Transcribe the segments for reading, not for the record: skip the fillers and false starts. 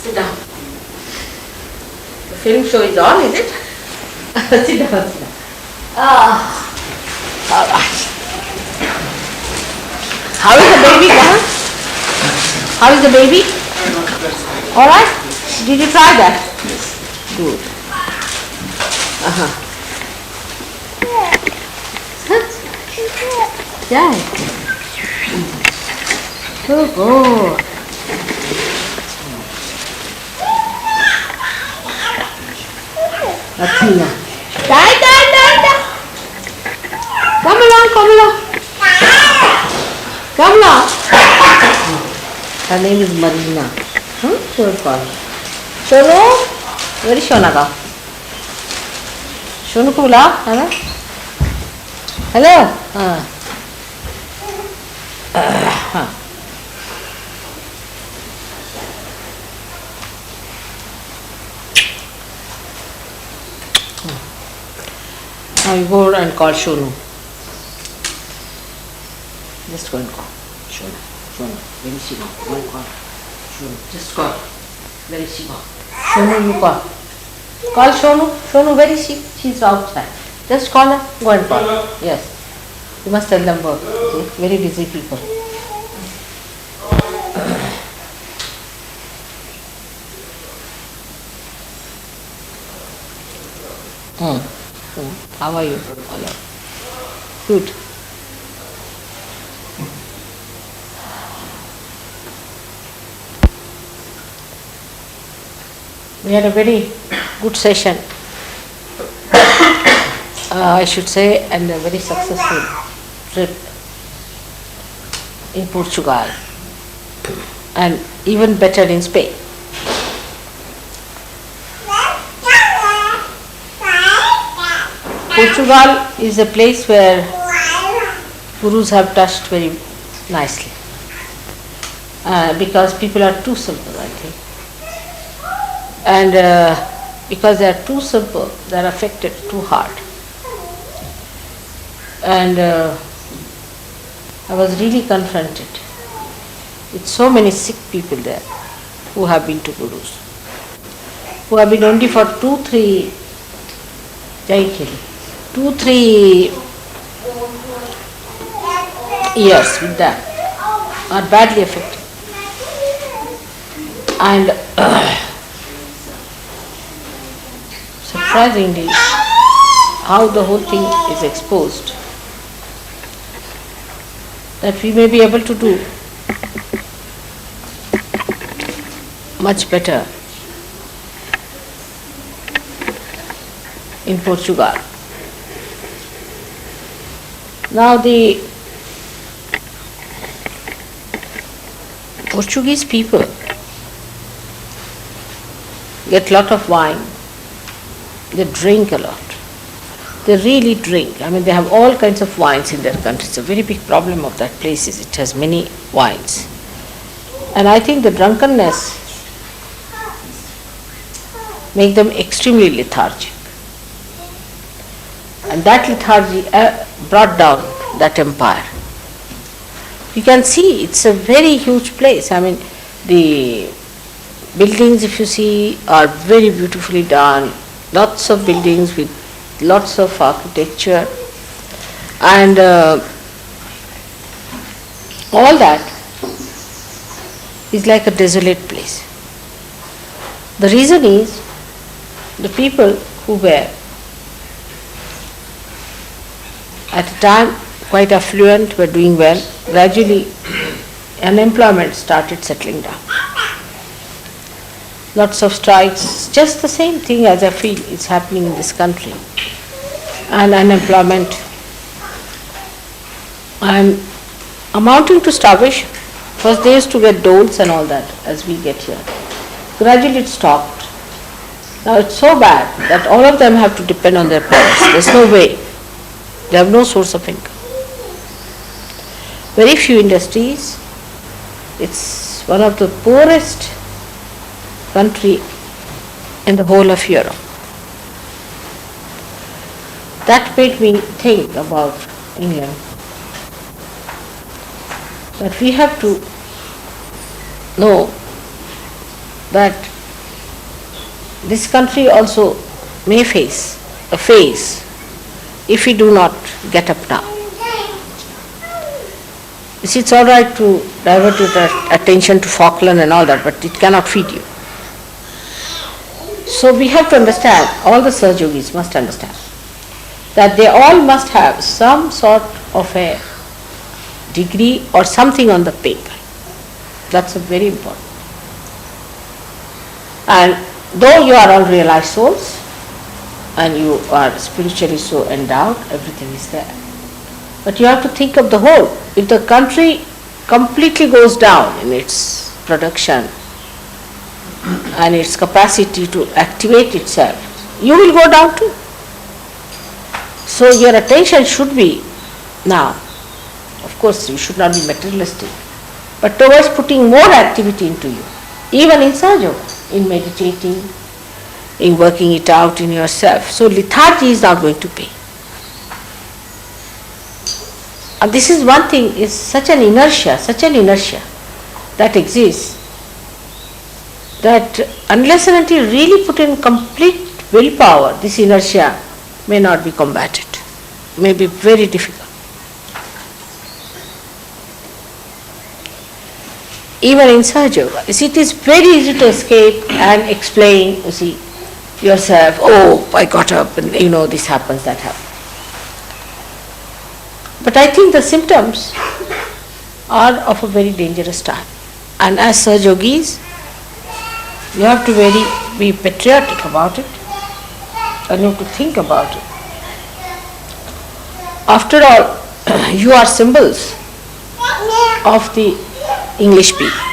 Sit down. The film show is on, is it? Sit down, sit down. All right. How is the baby, Gahan? How is the baby? All right? Did you try that? Yes. Good. Yeah. So good. Athena. Die. Come along. Come along. Her name is Marina. Shonu? Where is Shonaga? Shonu Kula? Hello? Now you go and call Shonu. Just go and call Shonu. Where is she now? Go and call Shonu. Just call. Where is she now? Shonu, you call. Call Shonu. Shonu, where is she? She's outside. Just call her. Go and call her. Yes. You must tell them both. Okay? Very busy people. How are you? Hello. Good. We had a very good session, I should say, and a very successful trip in Portugal, and even better in Spain. Portugal is a place where gurus have touched very nicely, because people are too simple, I think. And because they are too simple, they are affected too hard. And I was really confronted with so many sick people there who have been to gurus, who have been only for 2-3 years with them, are badly affected. And surprisingly, how the whole thing is exposed, that we may be able to do much better in Portugal. Now the Portuguese people get lot of wine. They drink a lot. They really drink. I mean, they have all kinds of wines in their country. It's a very big problem of that place is it has many wines. And I think the drunkenness make them extremely lethargic. And that lethargy brought down that empire. You can see it's a very huge place. I mean, the buildings, if you see, are very beautifully done. Lots of buildings with lots of architecture, and all that is like a desolate place. The reason is the people who were at a time quite affluent were doing well. Gradually unemployment started settling down. Lots of strikes, just the same thing as I feel is happening in this country. And unemployment and amounting to starvation. First they used to get doles and all that as we get here. Gradually it stopped. Now it's so bad that all of them have to depend on their parents. There's no way. They have no source of income. Very few industries. It's one of the poorest country in the whole of Europe. That made me think about England, that we have to know that this country also may face a phase if we do not get up now. You see, it's all right to divert your attention to Falkland and all that, but it cannot feed you. So we have to understand, all the Sahaja Yogis must understand, that they all must have some sort of a degree or something on the paper. That's a very important. And though you are all realized souls and you are spiritually so endowed, everything is there. But you have to think of the whole. If the country completely goes down in its production and its capacity to activate itself, you will go down too. So your attention should be now, of course you should not be materialistic, but towards putting more activity into you, even in Sahaja Yoga, in meditating, in working it out in yourself. So lethargy is not going to pay. And this is one thing, is such an inertia that exists, that unless and until you really put in complete willpower, this inertia may not be combated, may be very difficult. Even in Sahaja Yoga, you see, it is very easy to escape and explain, you see, yourself, oh, I got up and this happens, that happens. But I think the symptoms are of a very dangerous type. And as Sahaja Yogis, you have to be patriotic about it, and you have to think about it. After all, you are symbols of the English people.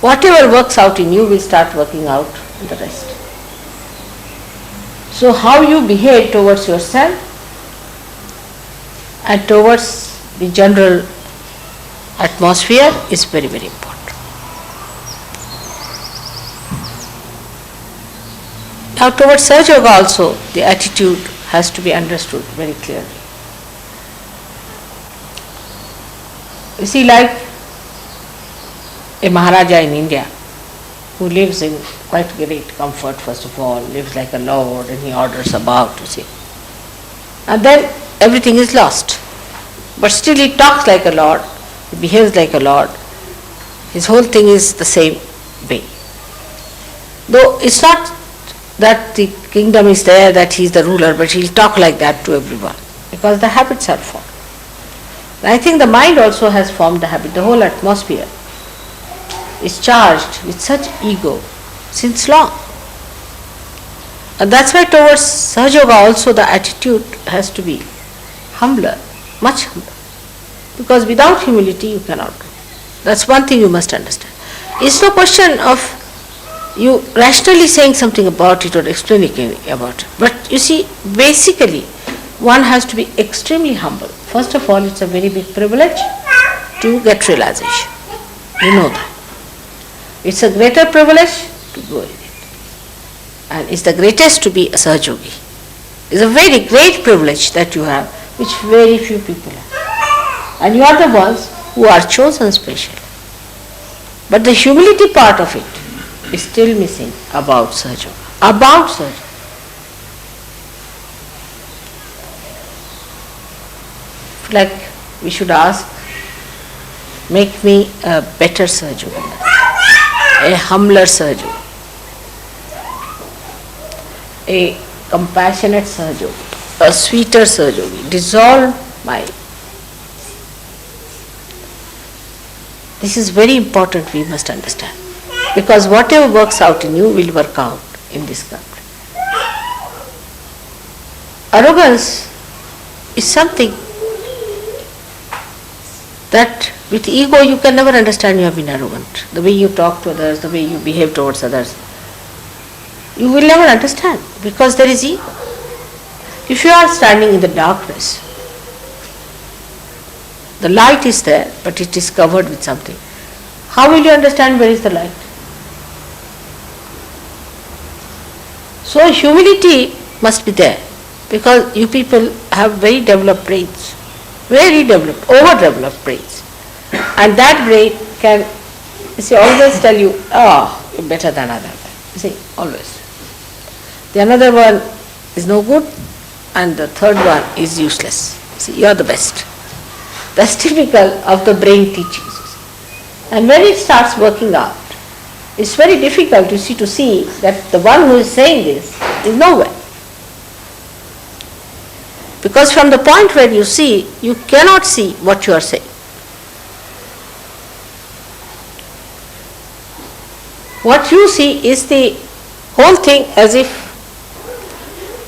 Whatever works out in you will start working out in the rest. So how you behave towards yourself and towards the general atmosphere is very, very important. Now towards Sahaja Yoga also, the attitude has to be understood very clearly. You see, like a Maharaja in India, who lives in quite great comfort, first of all, lives like a lord and he orders about, you see. And then everything is lost. But still he talks like a lord, he behaves like a lord, his whole thing is the same way. Though it's not that the kingdom is there, that he is the ruler, but he'll talk like that to everyone, because the habits are formed. I think the mind also has formed the habit, the whole atmosphere is charged with such ego since long. And that's why towards Sahaja Yoga also the attitude has to be humbler, much humbler. Because without humility you cannot do. That's one thing you must understand. It's no question of you rationally saying something about it or explaining about it. But you see, basically one has to be extremely humble. First of all, it's a very big privilege to get realization. You know that. It's a greater privilege to go in it. And it's the greatest to be a Sahaja Yogi. It's a very great privilege that you have, which very few people have. And you are the ones who are chosen specially. But the humility part of it is still missing about Sahaja Yoga. About Sahaja Yoga. Like we should ask, make me a better Sahaja Yogi, a humbler Sahaja Yogi, a compassionate Sahaja Yogi, a sweeter Sahaja Yogi. Dissolve my. This is very important, we must understand. Because whatever works out in you will work out in this country. Arrogance is something that with ego you can never understand you have been arrogant. The way you talk to others, the way you behave towards others, you will never understand because there is ego. If you are standing in the darkness, the light is there but it is covered with something. How will you understand where is the light? So humility must be there because you people have very developed brains. Very developed, overdeveloped brains. And that brain can always tell you, you're better than other. You see, always. The another one is no good, and the third one is useless. See, you are the best. That's typical of the brain teachings. And when it starts working out, it's very difficult to see that the one who is saying this is nowhere. Because from the point where you see, you cannot see what you are saying. What you see is the whole thing as if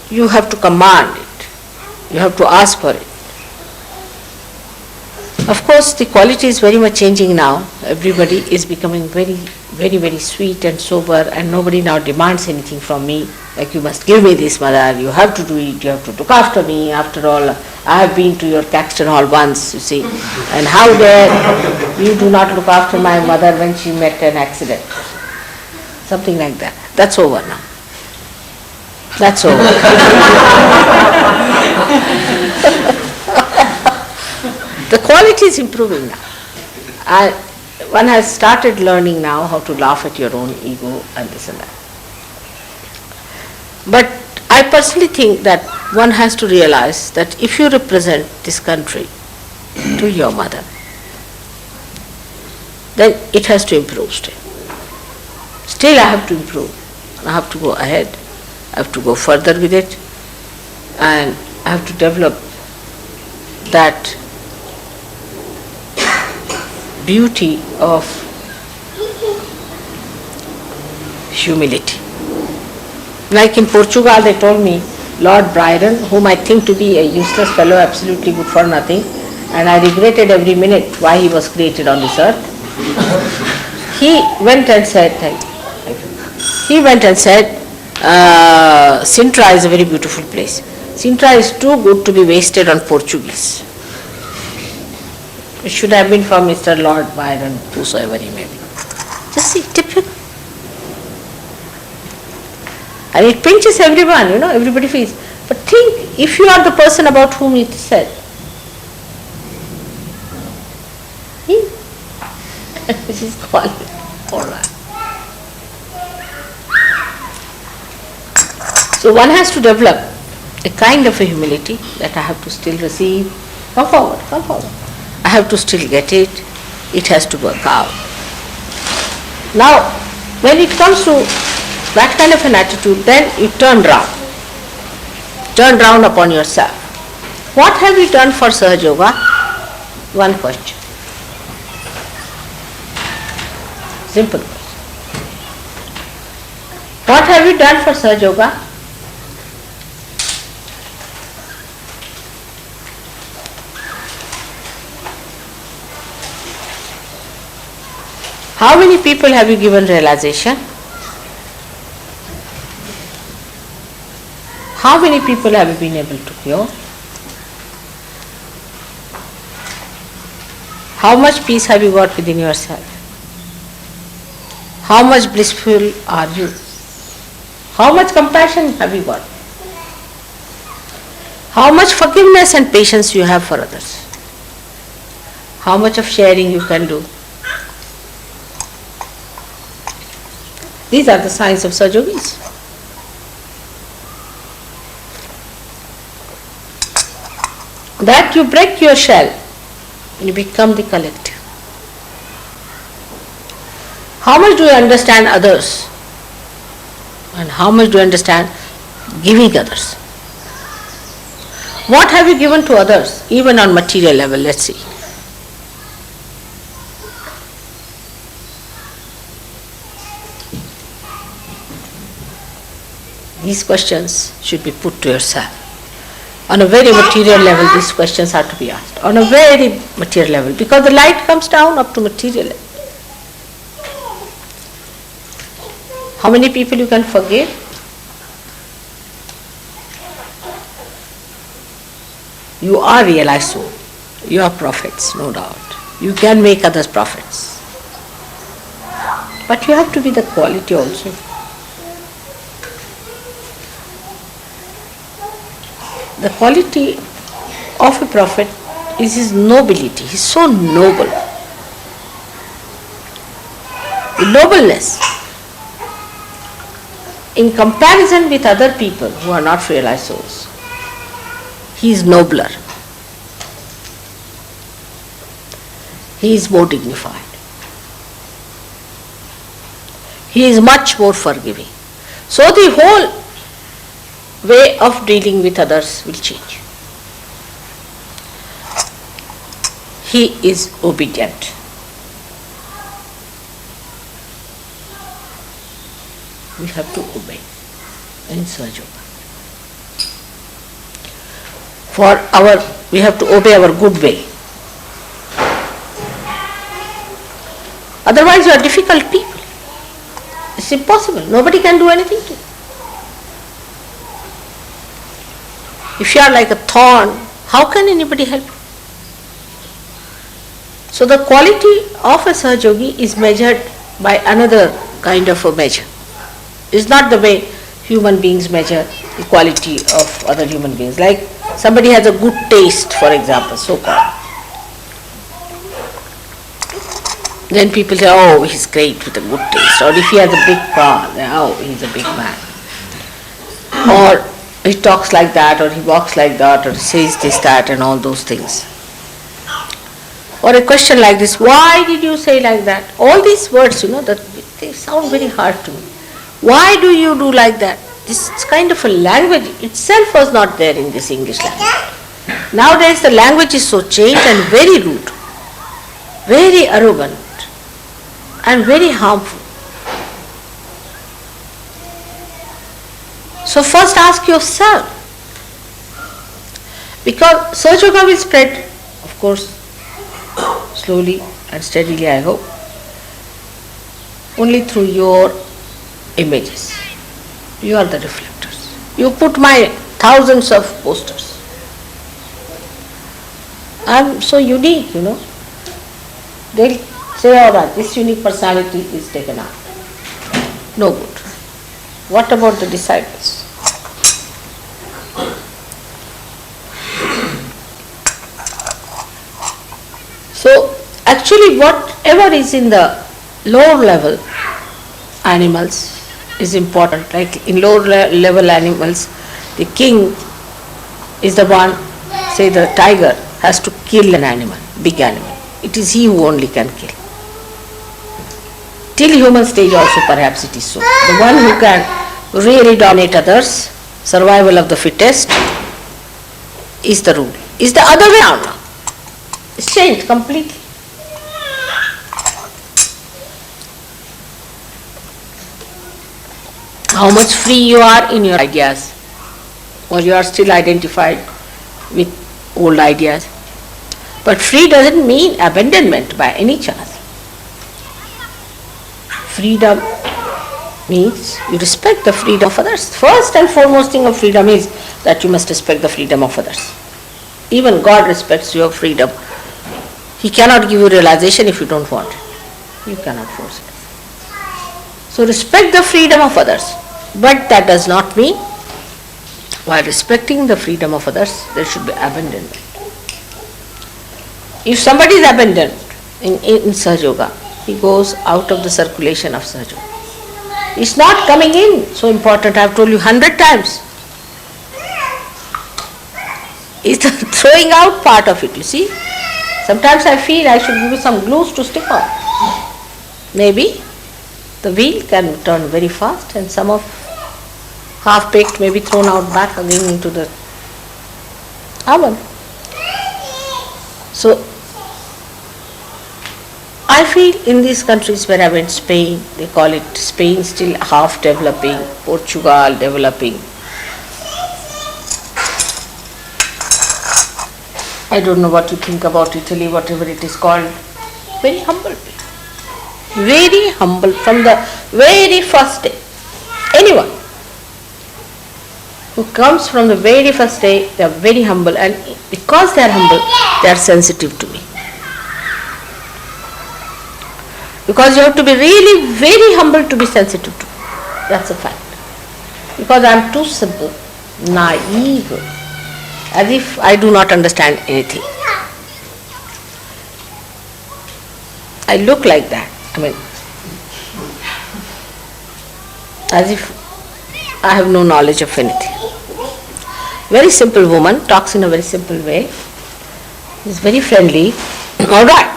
you have to command it, you have to ask for it. Of course, the quality is very much changing now. Everybody is becoming very, very, very sweet and sober, and nobody now demands anything from me, like you must give me this, mother, you have to do it, you have to look after me. After all, I have been to your Caxton Hall once, you see, and how dare you do not look after my mother when she met an accident. Something like that. That's over now. That's over. The quality is improving now. One has started learning now how to laugh at your own ego and this and that. But I personally think that one has to realize that if you represent this country to your mother, then it has to improve still. Still I have to improve. I have to go ahead. I have to go further with it. And I have to develop that beauty of humility. Like in Portugal, they told me, Lord Byron, whom I think to be a useless fellow, absolutely good for nothing, and I regretted every minute why he was created on this earth. He went and said, Sintra is a very beautiful place. Sintra is too good to be wasted on Portuguese. It should have been for Mr. Lord Byron, whosoever he may be. Just see, typical. And it pinches everyone, everybody feels. But think, if you are the person about whom it is said, this is called, all right. So one has to develop a kind of a humility that I have to still receive. Come forward, come forward. I have to still get it. It has to work out. Now, when it comes to that kind of an attitude, then you turn round. Turn round upon yourself. What have you done for Sahaja Yoga? One question. Simple question. What have you done for Sahaja Yoga? How many people have you given realization? How many people have you been able to cure? How much peace have you got within yourself? How much blissful are you? How much compassion have you got? How much forgiveness and patience you have for others? How much of sharing you can do? These are the signs of Sahaja Yogis. That you break your shell, you become the collective. How much do you understand others? And how much do you understand giving others? What have you given to others, even on material level, let's see. These questions should be put to yourself. On a very material level, these questions are to be asked. On a very material level, because the light comes down up to material level. How many people you can forgive? You are realized soul. You are prophets, no doubt. You can make others prophets. But you have to be the quality also. The quality of a prophet is his nobility. He is so noble. The nobleness. in comparison with other people who are not realized souls, he is nobler. He is more dignified. He is much more forgiving. So the whole way of dealing with others will change. He is obedient. We have to obey in Sahaja Yoga. We have to obey our good way. Otherwise you are difficult people. It's impossible. Nobody can do anything to you. If you are like a thorn, how can anybody help you? So the quality of a Sahaja Yogi is measured by another kind of a measure. It's not the way human beings measure the quality of other human beings. Like somebody has a good taste, for example, so-called. Then people say, oh, he's great with a good taste. Or if he has a big car, oh, he's a big man. Or he talks like that, or he walks like that, or says this, that, and all those things. Or a question like this, why did you say like that? All these words, that they sound very hard to me. Why do you do like that? This kind of a language itself was not there in this English language. Nowadays the language is so changed and very rude, very arrogant, and very harmful. So first ask yourself, because Sahaja Yoga will spread, of course, slowly and steadily, I hope, only through your images. You are the reflectors. You put my thousands of posters. I am so unique, They'll say, all right, this unique personality is taken out. No good. What about the disciples? So, actually whatever is in the lower level animals is important. Like in lower level animals, the king is the one, say the tiger, has to kill an animal, big animal. It is he who only can kill. Till human stage also perhaps it is so. The one who can really dominate others, survival of the fittest, is the rule. Is the other way around now. It's changed completely. How much free you are in your ideas, or you are still identified with old ideas. But free doesn't mean abandonment by any chance. Freedom means you respect the freedom of others. First and foremost thing of freedom is that you must respect the freedom of others. Even God respects your freedom. He cannot give you realization if you don't want it. You cannot force it. So respect the freedom of others. But that does not mean while respecting the freedom of others, there should be abandonment. If somebody is abandoned in Sahaja Yoga, he goes out of the circulation of Sahaja Yoga. It's not coming in, so important, I have told you 100 times. It's the throwing out part of it, you see. Sometimes I feel I should give you some glues to stick on. Maybe the wheel can turn very fast and some of half-baked may be thrown out back again into the oven. So, I feel in these countries where I went, Spain, they call it Spain still half developing, Portugal developing. I don't know what you think about Italy, whatever it is called. Very humble people. Very humble from the very first day. Anyone who comes from the very first day, they are very humble, and because they are humble, they are sensitive to me. Because you have to be really very humble to be sensitive to me. That's a fact. Because I am too simple, naive, as if I do not understand anything. I look like that. As if I have no knowledge of anything. Very simple woman, talks in a very simple way, is very friendly. All right.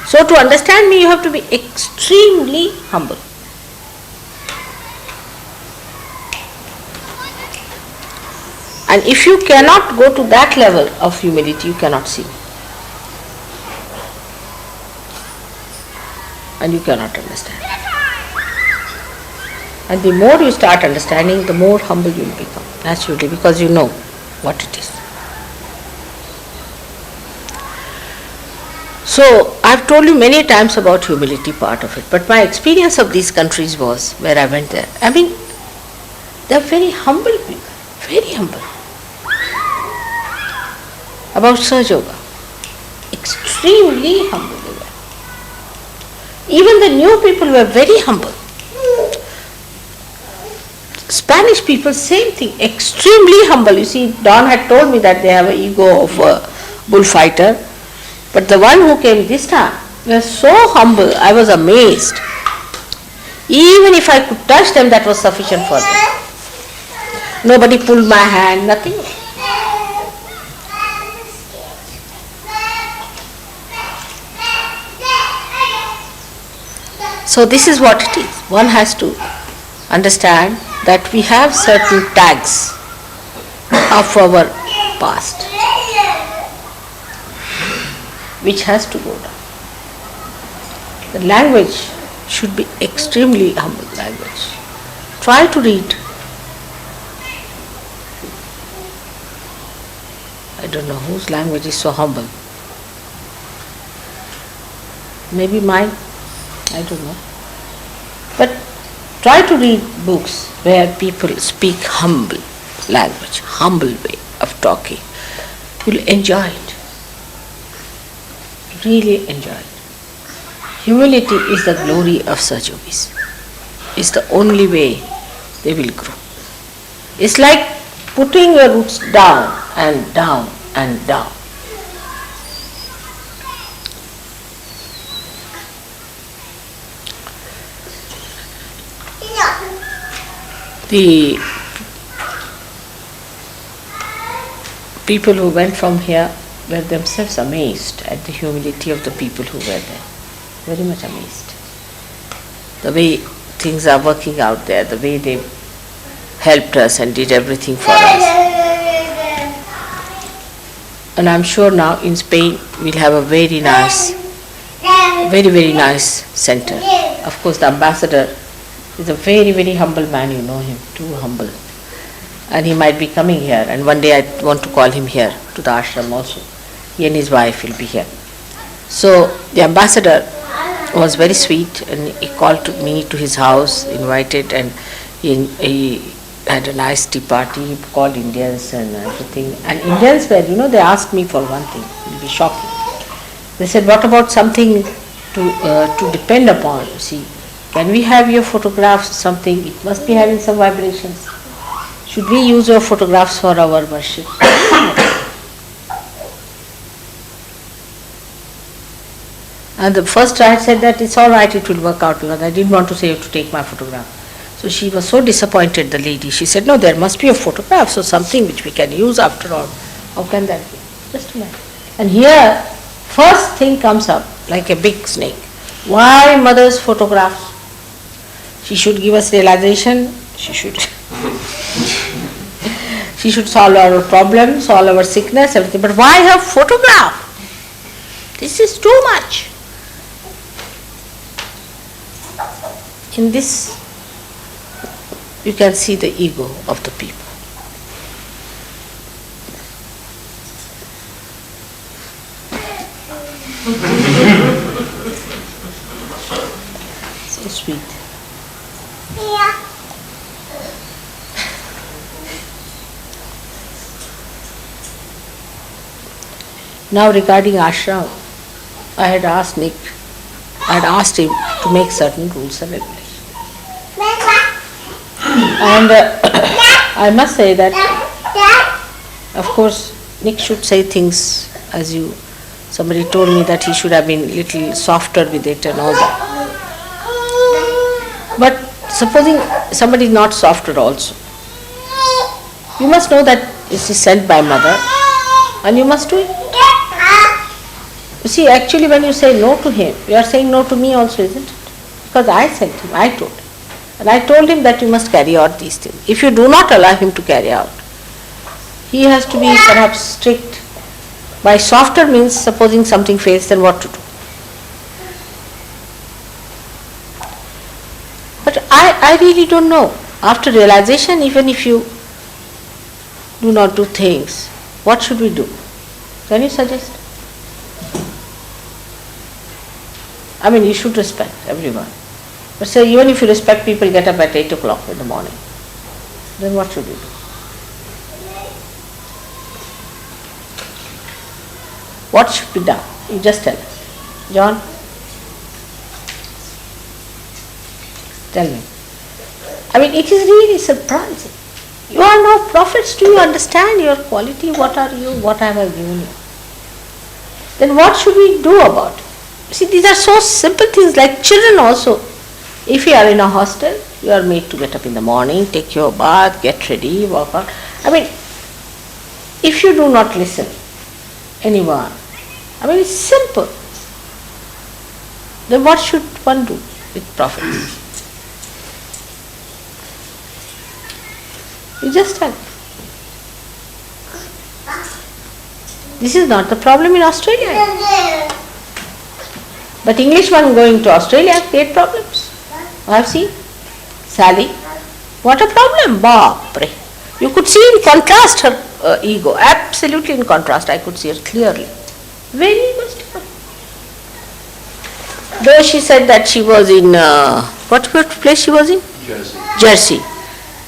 So to understand me, you have to be extremely humble. And if you cannot go to that level of humility, you cannot see me. And you cannot understand. And the more you start understanding, the more humble you will become, naturally, because you know what it is. So, I've told you many times about humility part of it, but my experience of these countries was, where I went there, I mean, they're very humble people, very humble. About Sahaja Yoga, extremely humble they were. Even the new people were very humble. Spanish people, same thing, extremely humble. You see, Don had told me that they have an ego of a bullfighter, but the one who came this time was so humble, I was amazed. Even if I could touch them, that was sufficient for them. Nobody pulled my hand, nothing. So this is what it is. One has to understand that we have certain tags of our past which has to go down. The language should be extremely humble language. Try to read. I don't know whose language is so humble. Maybe mine, I don't know. But try to read books where people speak humble language, humble way of talking. You'll enjoy it. Really enjoy it. Humility is the glory of such yogis. It's the only way they will grow. It's like putting your roots down and down and down. The people who went from here were themselves amazed at the humility of the people who were there. Very much amazed. The way things are working out there, the way they helped us and did everything for us. And I'm sure now in Spain we'll have a very nice, very nice center. Of course the ambassador is a very humble man, you know him, too humble. And he might be coming here, and one day I want to call him here to the ashram also. He and his wife will be here. So the ambassador was very sweet, and he called to me to his house, invited, and he had a nice tea party. He called Indians and everything. And Indians were, they asked me for one thing, it will be shocking. They said, what about something to depend upon? See, can we have your photographs or something? It must be having some vibrations. Should we use your photographs for our worship? And the first I said that it's all right, it will work out, because I didn't want to say you have to take my photograph. So she was so disappointed, the lady. She said, no, there must be a photograph, so something which we can use after all. How can that be? Just a minute. And here, first thing comes up, like a big snake. Why mother's photographs? She should give us realization, she should solve our problems, solve our sickness, everything. But why her photograph? This is too much. In this, you can see the ego of the people. So sweet. Yeah. Now regarding ashram, I had asked him to make certain rules and regulations. And I must say that, of course, Nick should say things as somebody told me that he should have been little softer with it and all that. But supposing somebody is not softer also, you must know that this is sent by mother and you must do it. You see, actually when you say no to him, you are saying no to me also, isn't it? Because I sent him, I told him. And I told him that you must carry out these things. If you do not allow him to carry out, he has to be perhaps strict. By softer means, supposing something fails, then what to do? But I really don't know. After realization, even if you do not do things, what should we do? Can you suggest? I mean, you should respect everyone. But say, even if you respect people, get up at 8 o'clock in the morning, then what should we do? What should be done? You just tell us. John? Tell me. I mean, it is really surprising. You are now prophets. Do you understand your quality? What are you? What have I given you? Then what should we do about it? See, these are so simple things, like children also. If you are in a hostel, you are made to get up in the morning, take your bath, get ready, walk out. I mean, if you do not listen, anyone, I mean, it's simple. Then what should one do with prophets? You just tell. This is not the problem in Australia. But Englishman going to Australia create problems. I have seen. Sally, what a problem, Bapre. You could see in contrast her ego, absolutely in contrast, I could see her clearly. Very egoistical. Though she said that she was in, what place she was in? Jersey.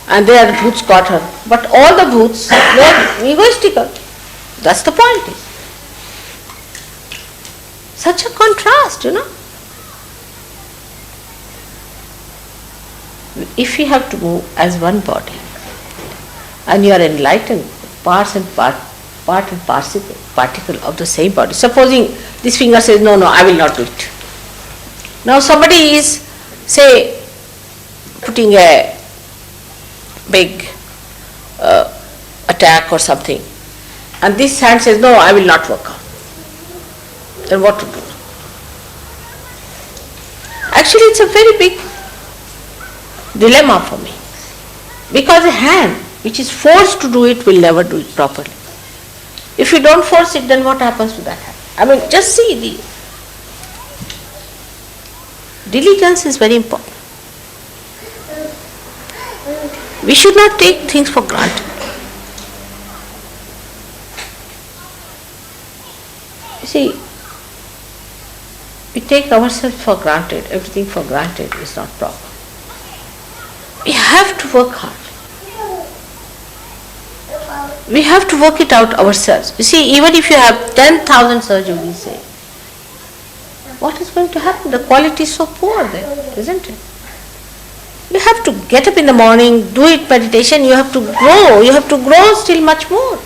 And there booths caught her. But all the booths were egoistical. That's the point. Such a contrast, you know. If we have to move as one body, and you are enlightened, parts and particle of the same body. Supposing this finger says, no, I will not do it. Now somebody is, say, putting a big attack or something, and this hand says, no, I will not work out. Then what to do? Actually, it's a very big dilemma for me. Because a hand which is forced to do it will never do it properly. If you don't force it, then what happens to that hand? I mean, just see, the diligence is very important. We should not take things for granted. You see, we take ourselves for granted, everything for granted is not proper. We have to work hard. We have to work it out ourselves. You see, even if you have 10,000 Sahaja Yogis say, what is going to happen? The quality is so poor there, isn't it? You have to get up in the morning, do it meditation, you have to grow still much more.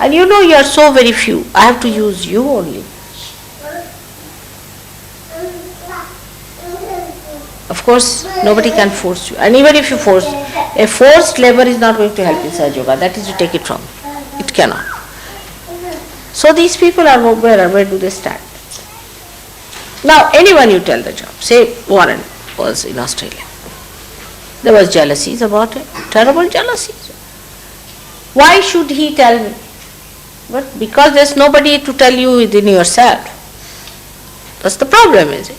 And you know you are so very few. I have to use you only. Of course, nobody can force you. And even if you force, a forced labor is not going to help in Sahaja Yoga. That is, you take it from me. It cannot. So these people are where do they stand? Now, anyone you tell the job, say Warren was in Australia. There was jealousies about it, terrible jealousies. Why should he tell me? But because there's nobody to tell you within yourself. That's the problem, is it?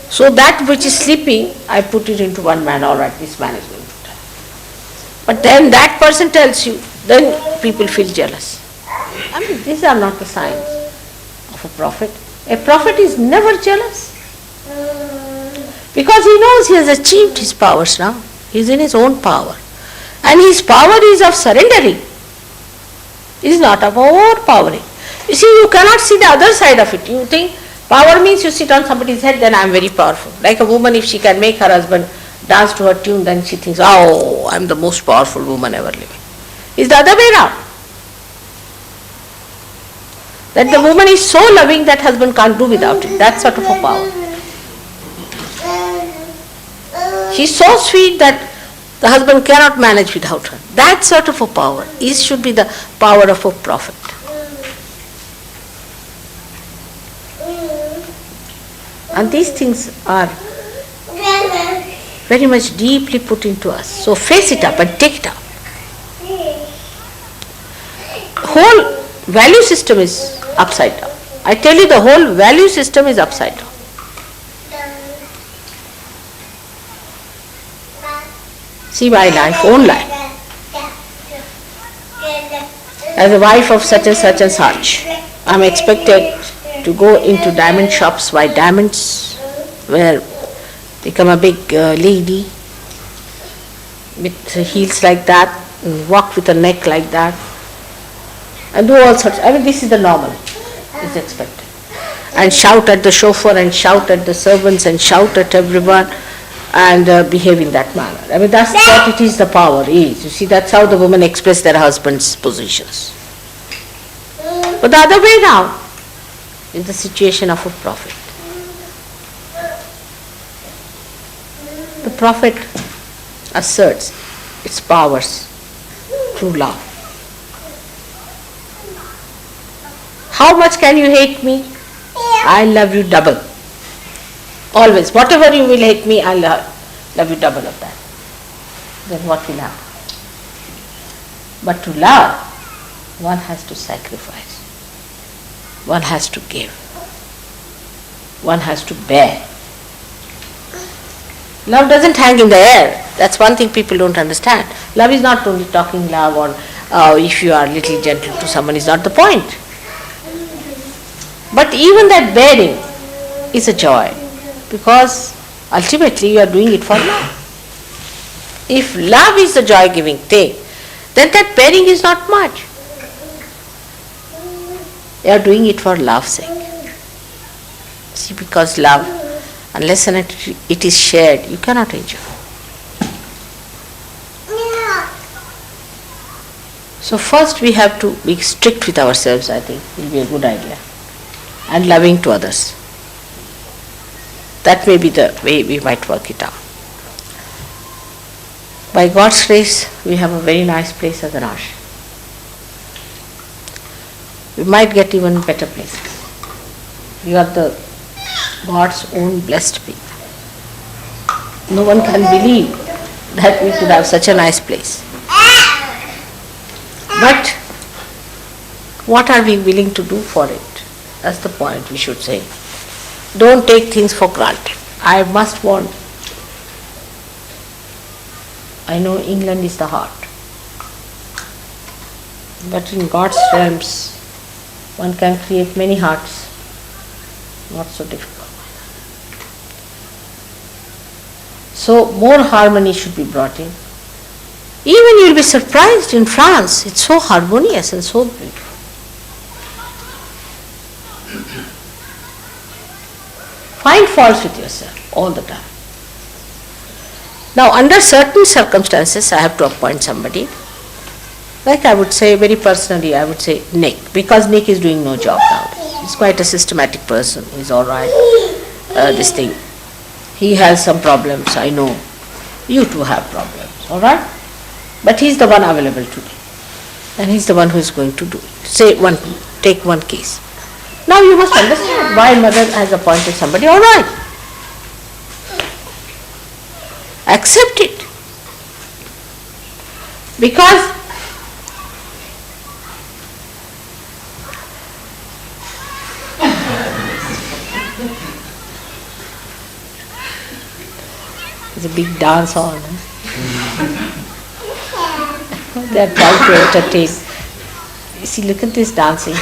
So that which is sleeping, I put it into one man. All right, this man is going to tell. But then that person tells you, then people feel jealous. I mean, these are not the signs of a prophet. A prophet is never jealous. Because he knows he has achieved his powers now. He is in his own power. And his power is of surrendering. It is not of overpowering. You see, you cannot see the other side of it. You think power means you sit on somebody's head, then I am very powerful. Like a woman, if she can make her husband dance to her tune, then she thinks, oh, I am the most powerful woman ever living. It's the other way around. That the woman is so loving that husband can't do without it. That sort of a power. She's so sweet that the husband cannot manage without her. That sort of a power should be the power of a prophet. And these things are very much deeply put into us. So face it up and take it up. Whole value system is upside down. I tell you, the whole value system is upside down. See my life, own life. As a wife of such and such, I am expected to go into diamond shops, buy diamonds, become a big lady with heels like that, and walk with a neck like that, and do all sorts. I mean, this is the normal, is expected. And shout at the chauffeur, and shout at the servants, and shout at everyone, and behave in that manner. I mean, that's what it is, the power is. You see, that's how the women express their husbands' positions. But the other way round is the situation of a prophet. The prophet asserts its powers through love. How much can you hate me? I love you double. Always. Whatever you will hate me, I'll love you double of that. Then what will happen? But to love, one has to sacrifice. One has to give. One has to bear. Love doesn't hang in the air. That's one thing people don't understand. Love is not only talking love, or if you are a little gentle to someone is not the point. But even that bearing is a joy, because ultimately you are doing it for love. If love is the joy-giving thing, then that bearing is not much. You are doing it for love's sake. See, because love, unless and it is shared, you cannot enjoy. So first we have to be strict with ourselves, I think, will be a good idea. And loving to others. That may be the way we might work it out. By God's grace, we have a very nice place as an ashram. We might get even better places. We are the God's own blessed people. No one can believe that we could have such a nice place. But what are we willing to do for it? That's the point we should say. Don't take things for granted. I must want. I know England is the heart. But in God's realms, one can create many hearts. Not so difficult. So more harmony should be brought in. Even you will be surprised in France. It's so harmonious and so beautiful. Find faults with yourself all the time. Now, under certain circumstances, I have to appoint somebody. Like I would say, very personally, I would say Nick, because Nick is doing no job nowadays. He's quite a systematic person. He's all right. This thing. He has some problems, I know. You too have problems, all right? But he's the one available today. And he's the one who is going to do it. Take one case. Now you must understand why mother has appointed somebody, all right. Accept it. Because there's a big dance on. They are trying to entertain. You see, look at this dancing.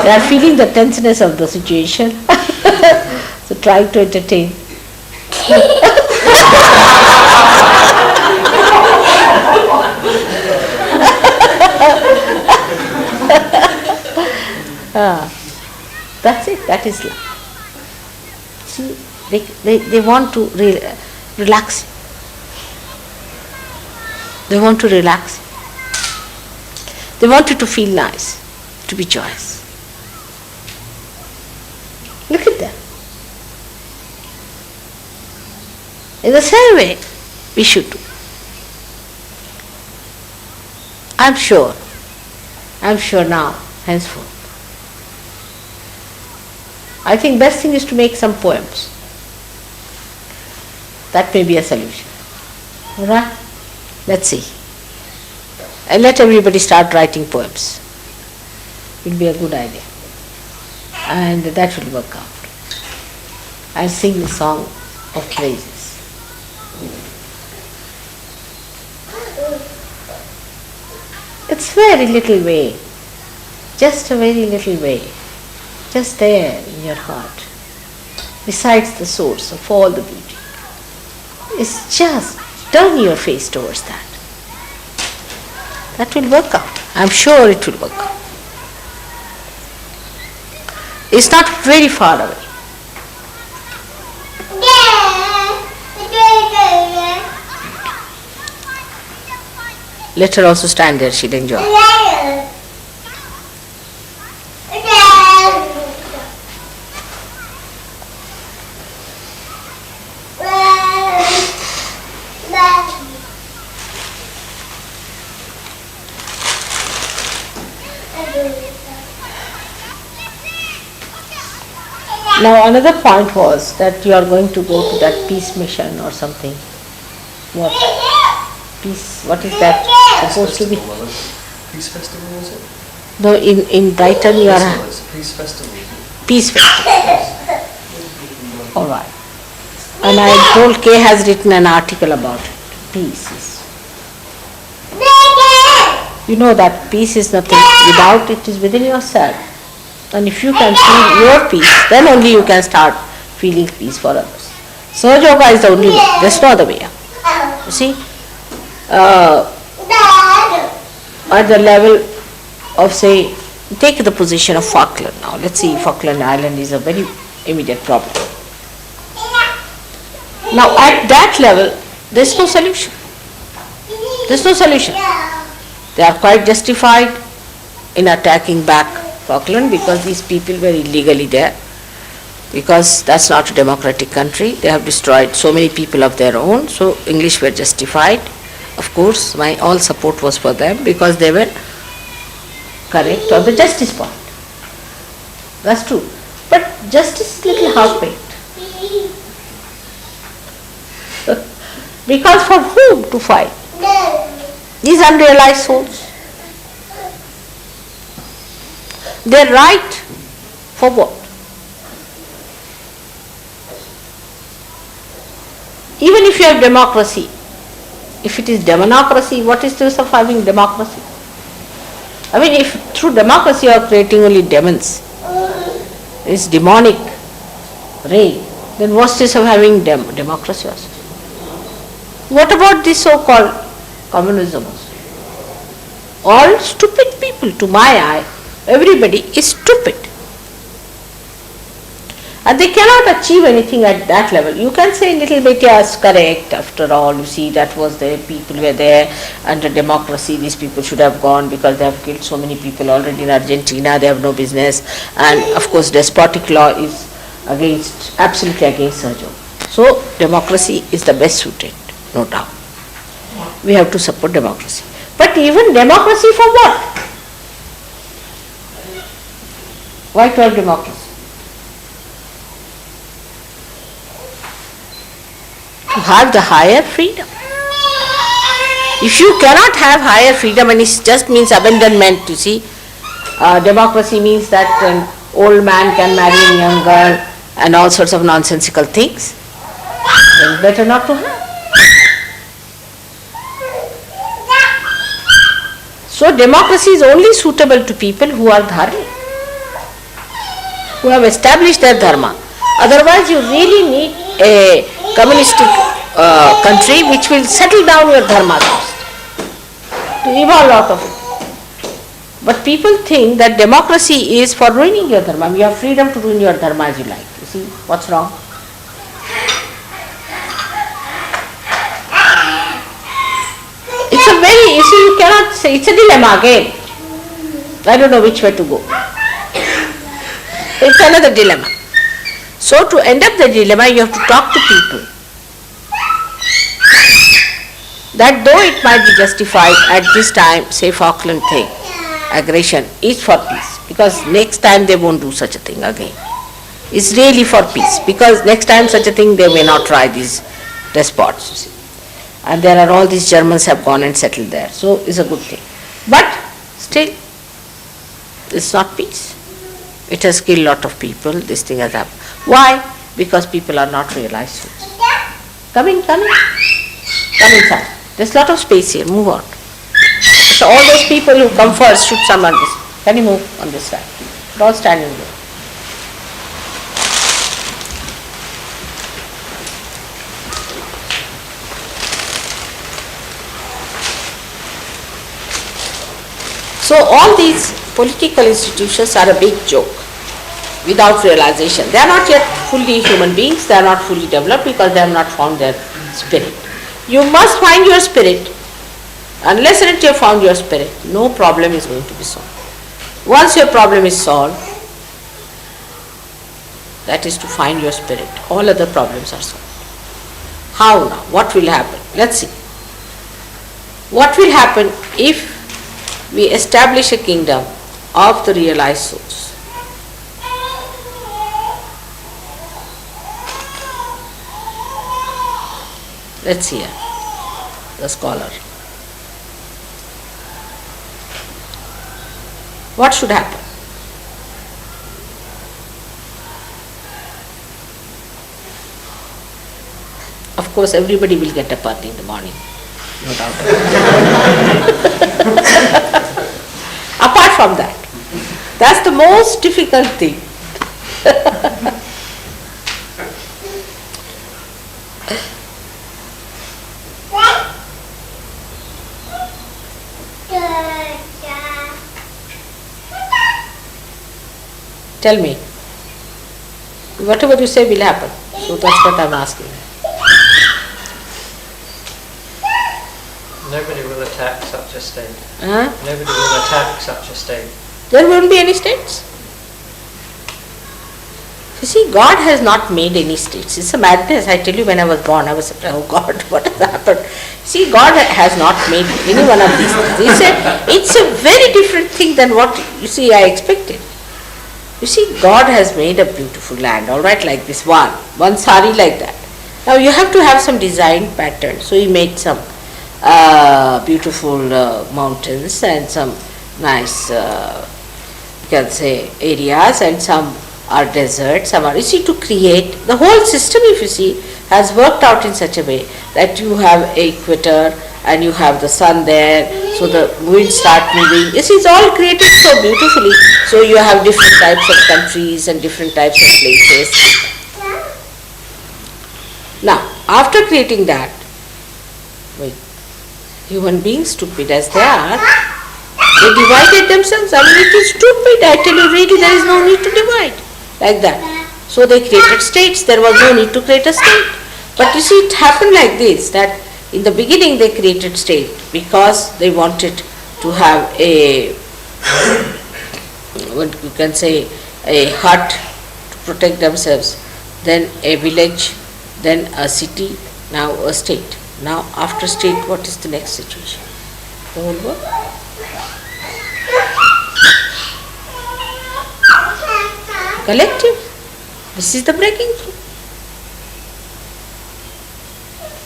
They are feeling the tenseness of the situation. So trying to entertain. That's it, that is love. See, they want to relax. They want to relax. They want you to feel nice, to be joyous. In the same way, we should do. I'm sure now, henceforth. I think best thing is to make some poems. That may be a solution. Alright? Let's see. And let everybody start writing poems. It will be a good idea. And that will work out. I'll sing the song of praises. It's very little way, just a very little way, just there in your heart, besides the source of all the beauty. It's just turn your face towards that. That will work out. I'm sure it will work out. It's not very far away. Let her also stand there, she'll enjoy. Now another point was that you are going to go to that peace mission or something. What? Peace, what is that supposed to be? Peace festival, is it? No, in Brighton you are... Peace festival. Peace festival. Alright. And I am told Kay has written an article about it. Peace is... You know that peace is nothing without, it is within yourself. And if you can feel your peace, then only you can start feeling peace for others. Sahaja Yoga is the only way. There's no other way. You see, at the level of, say, take the position of Falkland now. Let's see, Falkland Island is a very immediate problem. Now at that level, there's no solution. There's no solution. They are quite justified in attacking back Falkland because these people were illegally there, because that's not a democratic country. They have destroyed so many people of their own, so English were justified. Of course, my all support was for them because they were correct on the justice point. That's true. But justice is little half-baked. Because for whom to fight? These unrealized souls. Their right for what? Even if you have democracy, if it is democracy, what is the use of having democracy? I mean, if through democracy you are creating only demons, it's demonic ray, then what's the use of having democracy also? What about this so-called communism also? All stupid people, to my eye. Everybody is stupid. And they cannot achieve anything at that level. You can say a little bit, yes, correct, after all, you see, that was the people were there, under democracy, these people should have gone because they have killed so many people already in Argentina, they have no business, and of course despotic law is against, absolutely against Sahaja Yoga. So democracy is the best suited, no doubt. We have to support democracy. But even democracy for what? Why to have democracy? To have the higher freedom. If you cannot have higher freedom, and it just means abandonment, you see, democracy means that an old man can marry a young girl and all sorts of nonsensical things, then it's better not to have. So democracy is only suitable to people who are dharmic, who have established their dharma. Otherwise you really need a communistic country which will settle down your dharma first, to evolve out of it. But people think that democracy is for ruining your dharma. You have freedom to ruin your dharma as you like. You see, what's wrong? It's a very, you see, you cannot say, it's a dilemma again. I don't know which way to go. It's another dilemma. So to end up the dilemma, you have to talk to people that though it might be justified at this time, say Falkland thing, aggression is for peace, because next time they won't do such a thing again. It's really for peace, because next time such a thing they may not try, these despots, you see. And there are all these Germans have gone and settled there, so it's a good thing. But still, it's not peace. It has killed a lot of people, this thing has happened. Why? Because people are not realized souls. Come in, come in. Come inside. There's a lot of space here, move on. So all those people who come first should come on this. Can you move on this side? Don't stand in there. So all these political institutions are a big joke without realization. They are not yet fully human beings, they are not fully developed because they have not found their spirit. You must find your spirit. Unless and until you have found your spirit, no problem is going to be solved. Once your problem is solved, that is to find your spirit, all other problems are solved. How now? What will happen? Let's see. What will happen if we establish a kingdom of the realized souls? Let's hear the scholar. What should happen? Of course, everybody will get up early in the morning, no doubt. Apart from that, that's the most difficult thing. Tell me, whatever you say will happen. So that's what I'm asking. Nobody will attack such a state. Huh? Nobody will attack such a state. There won't be any states. You see, God has not made any states. It's a madness. I tell you, when I was born, I was saying, oh God, what has happened? See, God has not made any one of these things. He said, it's a very different thing than what, you see, I expected. You see, God has made a beautiful land, all right, like this one sari like that. Now you have to have some design pattern. So He made some beautiful mountains and some nice, you can say, areas, and some are deserts, some are, you see, to create the whole system, if you see, has worked out in such a way that you have equator and you have the sun there, so the winds start moving. You see, it's all created so beautifully. So you have different types of countries and different types of places. Now, after creating that, human beings, stupid as they are, they divided themselves. I mean, it is stupid. I tell you, really, there is no need to divide like that. So they created states. There was no need to create a state. But you see, it happened like this, that in the beginning they created state because they wanted to have a, what you can say, a hut to protect themselves, then a village, then a city, now a state. Now after state, what is the next situation? The whole world. Collective. This is the breaking through.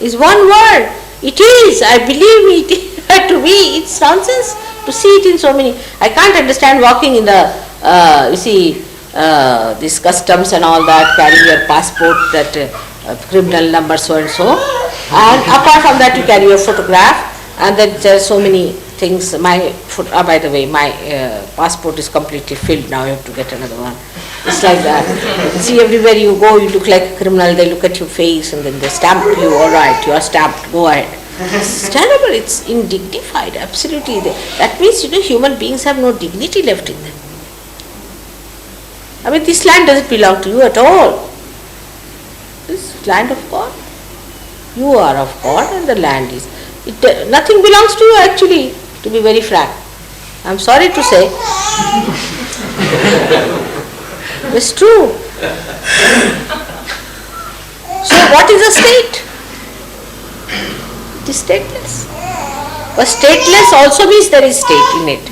Is one word. It is, I believe it. To me, it's nonsense to see it in so many. I can't understand walking in the, you see, this customs and all that, carrying your passport, that criminal number so and so. And apart from that, you carry your photograph, and then there are so many things. My by the way, my passport is completely filled now. You have to get another one. It's like that. See, everywhere you go, you look like a criminal. They look at your face and then they stamp you. All right, you are stamped. Go ahead. It's terrible. It's undignified. Absolutely. That means, you know, human beings have no dignity left in them. I mean, this land doesn't belong to you at all. This is land of God. You are of God, and the land is. Nothing belongs to you actually. To be very frank, I'm sorry to say. It's true. So what is a state? It is stateless. But stateless also means there is state in it.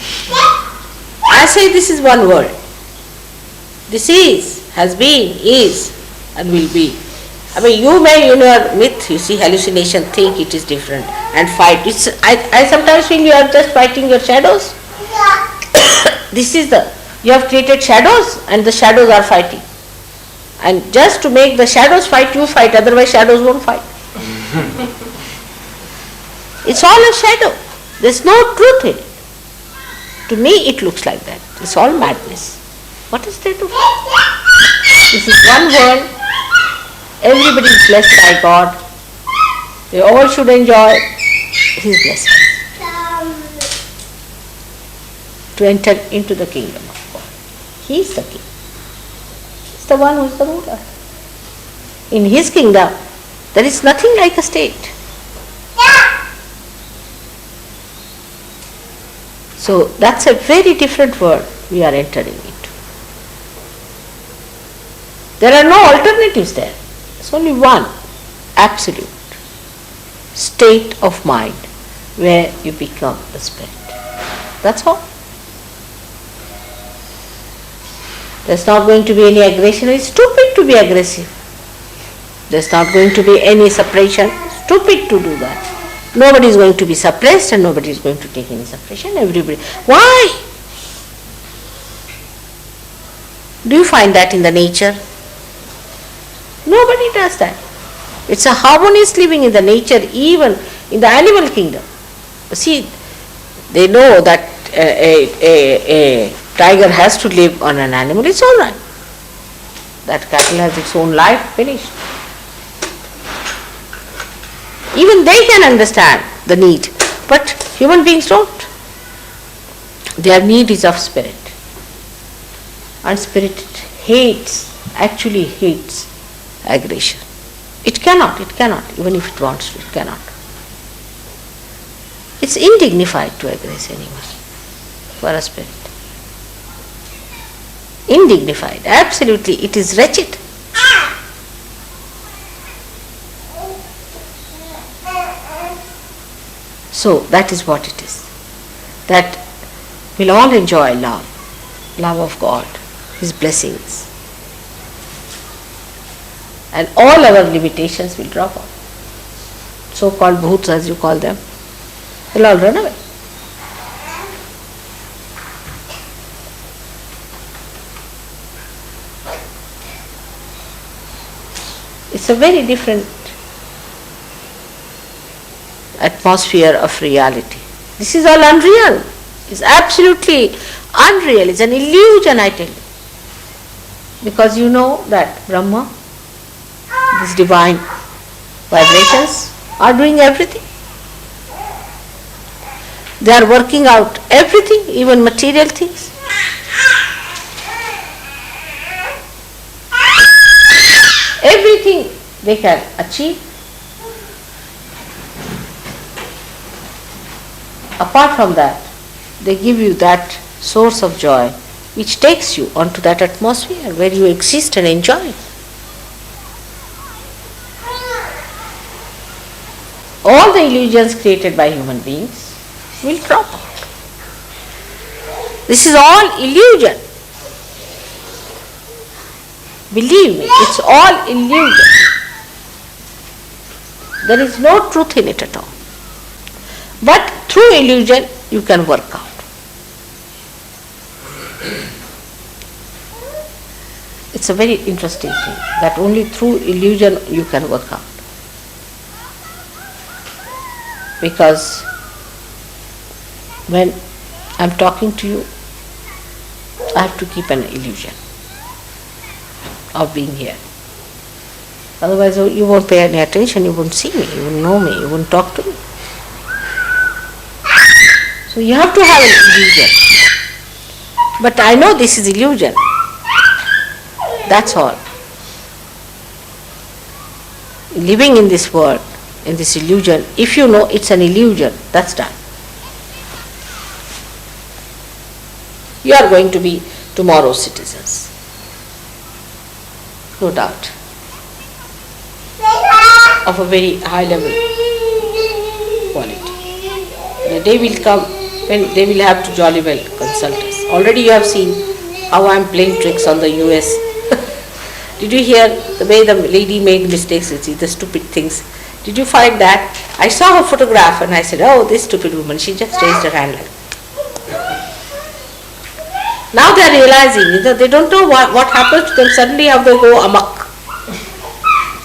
I say this is one world. This is, has been, is, and will be. I mean, you may in your myth, you see, hallucination, think it is different and fight. I sometimes feel you are just fighting your shadows. This is you have created shadows and the shadows are fighting. And just to make the shadows fight, you fight, otherwise shadows won't fight. It's all a shadow. There's no truth in it. To me it looks like that. It's all madness. What is there to fight? This is one world. Everybody is blessed by God. They all should enjoy His blessings. To enter into the kingdom of God. He is the king. He is the one who is the ruler. In His kingdom, there is nothing like a state. So that's a very different world we are entering into. There are no alternatives there. There's only one absolute state of mind where you become the spirit. That's all. There's not going to be any aggression. It's stupid to be aggressive. There's not going to be any suppression. Stupid to do that. Nobody is going to be suppressed and nobody is going to take any suppression. Everybody. Why? Do you find that in the nature? Nobody does that. It's a harmonious living in the nature, even in the animal kingdom. See, they know that a tiger has to live on an animal. It's all right. That cattle has its own life, finished. Even they can understand the need, but human beings don't. Their need is of spirit. And spirit actually hates aggression. It cannot, even if it wants to, it cannot. It's indignified to aggress anyone for a spirit. Indignified, absolutely, it is wretched. So that is what it is. That we'll all enjoy love of God, His blessings. And all our limitations will drop off. So-called bhuts, as you call them, will all run away. It's a very different atmosphere of reality. This is all unreal. It's absolutely unreal. It's an illusion, I tell you. Because you know that Brahma, these divine vibrations, are doing everything. They are working out everything, even material things. Everything they can achieve. Apart from that, they give you that source of joy which takes you onto that atmosphere where you exist and enjoy. All the illusions created by human beings will drop out. This is all illusion. Believe me, it's all illusion. There is no truth in it at all. But through illusion, you can work out. It's a very interesting thing that only through illusion you can work out. Because when I'm talking to you, I have to keep an illusion of being here. Otherwise you won't pay any attention, you won't see me, you won't know me, you won't talk to me. So you have to have an illusion. But I know this is illusion. That's all. Living in this world, in this illusion, if you know it's an illusion, that's done. You are going to be tomorrow's citizens. No doubt. Of a very high level. The day will come when they will have to jolly well consult us. Already you have seen how I am playing tricks on the US. Did you hear the way the lady made mistakes, the stupid things? Did you find that? I saw her photograph and I said, oh, this stupid woman, she just raised her hand like that. Now they are realizing, they don't know what happens to them, suddenly how they go amok.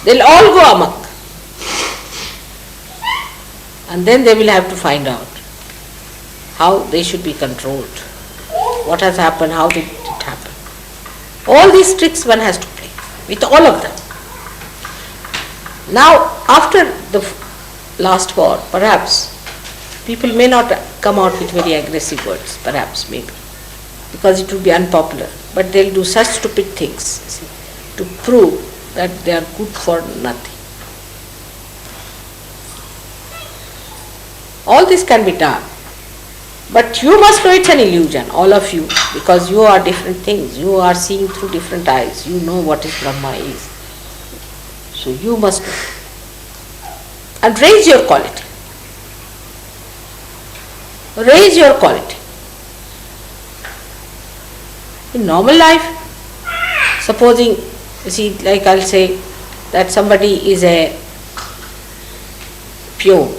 They'll all go amok. And then they will have to find out how they should be controlled. What has happened, how did it happen. All these tricks one has to play, with all of them. Now, after the last war, perhaps, people may not come out with very aggressive words, perhaps, maybe, because it will be unpopular. But they'll do such stupid things, see, to prove that they are good for nothing. All this can be done. But you must know it's an illusion, all of you, because you are different things. You are seeing through different eyes. You know what is Brahma is. So you must know. And raise your quality. Raise your quality. In normal life, supposing, you see, like I'll say that somebody is a peon,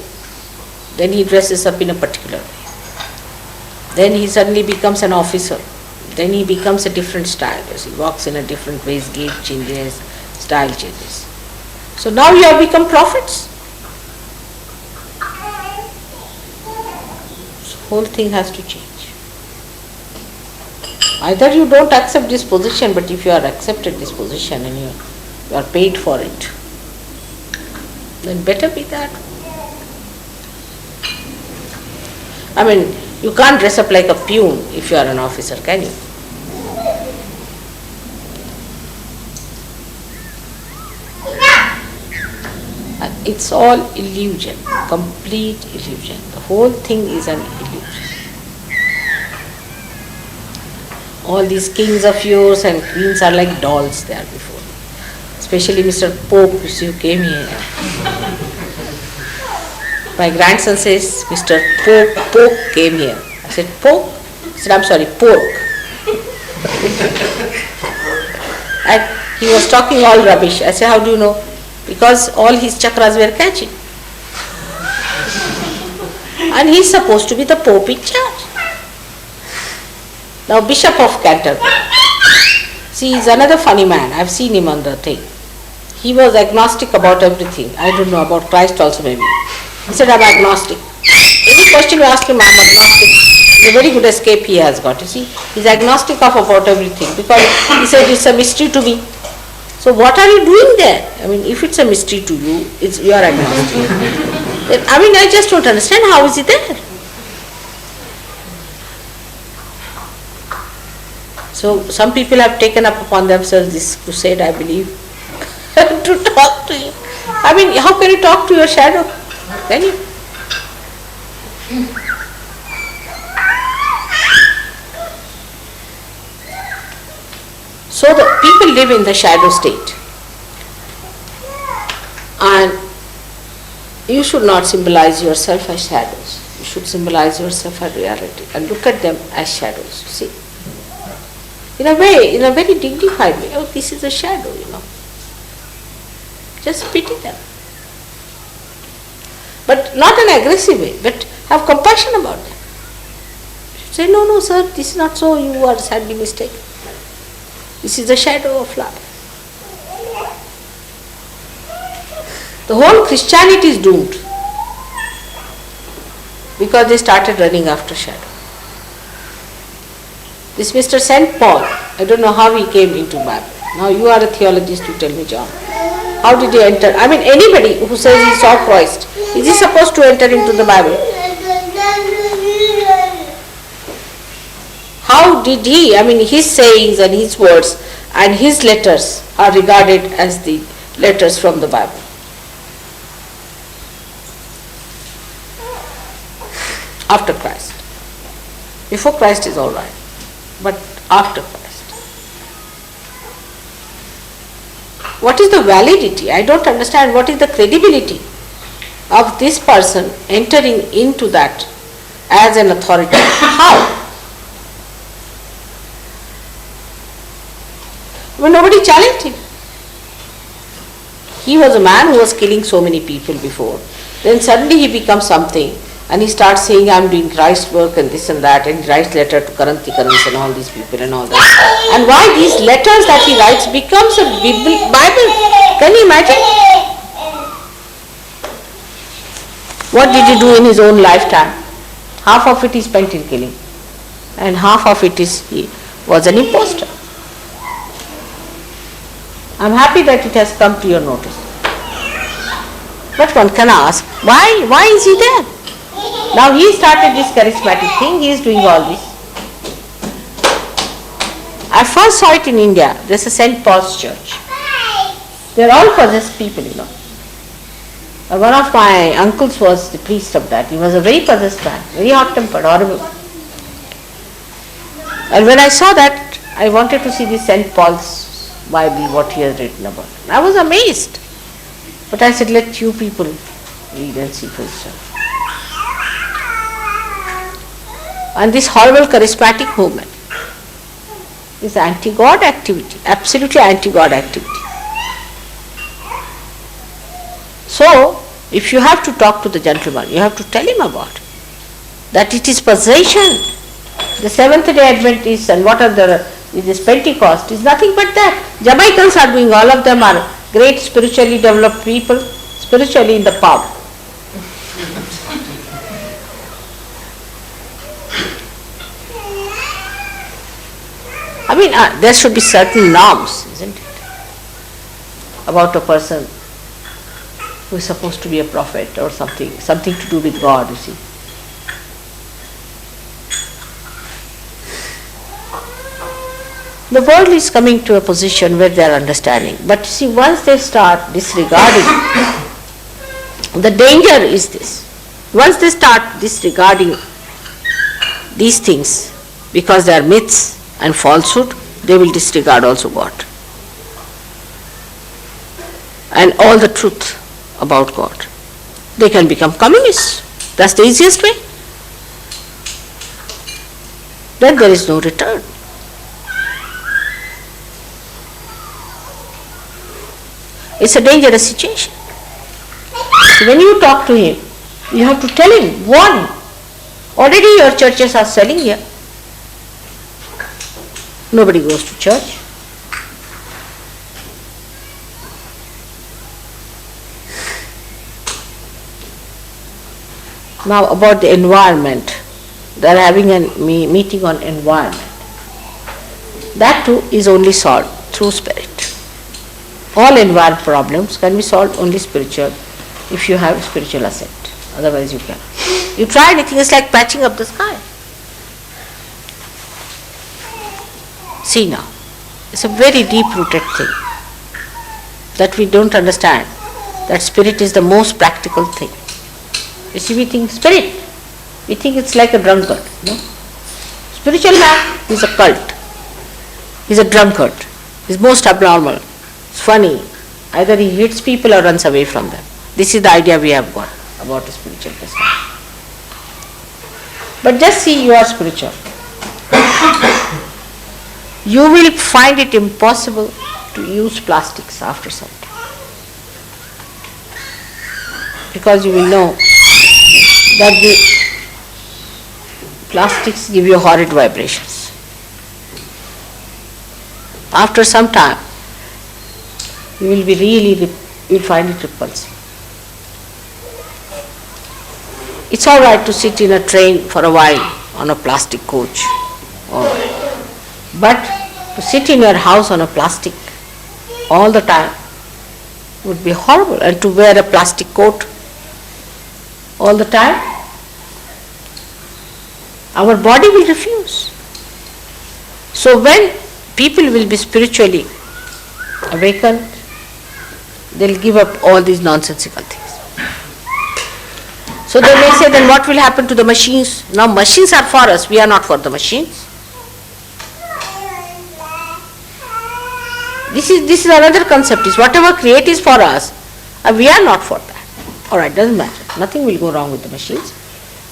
then he dresses up in a particular way. Then he suddenly becomes an officer. Then he becomes a different style. He walks in a different way, his gait changes, style changes. So now you have become prophets. So whole thing has to change. Either you don't accept this position, but if you are accepted this position and you are paid for it, then better be that. I mean, you can't dress up like a peon if you are an officer, can you? It's all illusion, complete illusion. The whole thing is an illusion. All these kings of yours and queens are like dolls there before. Especially Mr. Pope, who came here. My grandson says, Mr. Pope came here. I said, Pope? He said, I'm sorry, pork. And he was talking all rubbish. I said, how do you know? Because all his chakras were catching. And he's supposed to be the Pope in charge. Now, Bishop of Canterbury. See, he's another funny man. I've seen him on the thing. He was agnostic about everything. I don't know, about Christ also maybe. He said, I'm agnostic. Any question you ask him, I'm agnostic. It's a very good escape he has got. You see, he's agnostic of about everything because he said it's a mystery to me. So what are you doing there? I mean, if it's a mystery to you, you are agnostic. I mean, I just don't understand, how is he there? So some people have taken up upon themselves this crusade, I believe, to talk to you. I mean, how can you talk to your shadow? Can you? So the people live in the shadow state. And you should not symbolize yourself as shadows. You should symbolize yourself as reality and look at them as shadows, see. In a way, in a very dignified way. Oh, this is a shadow, Just pity them. But not an aggressive way, but have compassion about them. Say, no, sir, this is not so, you are sadly mistaken. This is the shadow of life. The whole Christianity is doomed because they started running after shadow. This Mr. St. Paul, I don't know how he came into Bible. Now you are a theologist, you tell me, John. How did he enter? I mean, anybody who says he saw Christ, is he supposed to enter into the Bible? How did he? I mean, his sayings and his words and his letters are regarded as the letters from the Bible. After Christ. Before Christ is all right, but after Christ. What is the validity? I don't understand. What is the credibility of this person entering into that as an authority. How? Well, nobody challenged him. He was a man who was killing so many people before. Then suddenly he becomes something and he starts saying, I am doing Christ work and this and that, and he writes letter to Karanti and all these people and all that. And why these letters that he writes becomes a Bible? Can you imagine? What did he do in his own lifetime? Half of it he spent in killing and half of it he was an impostor. I am happy that it has come to your notice. But one can ask, why is he there? Now he started this charismatic thing, he is doing all this. I first saw it in India. There is a St. Paul's church. They are all possessed people, you know. One of my uncles was the priest of that. He was a very possessed man, very hot-tempered, horrible. And when I saw that, I wanted to see the St. Paul's Bible, what he has written about. I was amazed. But I said, let you people read and see for yourself. And this horrible charismatic movement is anti-God activity, absolutely anti-God activity. So, if you have to talk to the gentleman, you have to tell him about it, that it is possession. The Seventh-day Adventists and what are this Pentecost is nothing but that. Jamaicans are doing, all of them are great spiritually developed people, spiritually in the pub. I mean, there should be certain norms, isn't it, about a person who is supposed to be a prophet or something to do with God, you see. The world is coming to a position where they are understanding. But see, once they start disregarding, the danger is this. Once they start disregarding these things, because they are myths and falsehood, they will disregard also God. And all the truth about God. They can become communists. That's the easiest way. Then there is no return. It's a dangerous situation. So when you talk to him, you have to tell him, warn him. Already your churches are selling here. Nobody goes to church. Now about the environment. They are having a meeting on environment. That too is only solved through spirit. All environment problems can be solved only spiritual if you have spiritual ascent. Otherwise you cannot. You try anything, it's like patching up the sky. See now, it's a very deep-rooted thing that we don't understand, that spirit is the most practical thing. You see, we think spirit, we think it's like a drunkard. No? Spiritual man is a cult. He's a drunkard. He's most abnormal. It's funny. Either he hits people or runs away from them. This is the idea we have got about a spiritual person. But just see, you are spiritual. You will find it impossible to use plastics after some time. Because you will know that the plastics give you horrid vibrations. After some time, you will find it repulsive. It's all right to sit in a train for a while on a plastic coach, all right. But to sit in your house on a plastic all the time would be horrible, and to wear a plastic coat all the time, our body will refuse. So when people will be spiritually awakened, they'll give up all these nonsensical things. So they may say, then what will happen to the machines? Now machines are for us, we are not for the machines. This is another concept, is whatever create is for us, we are not for that. Alright, doesn't matter. Nothing will go wrong with the machines.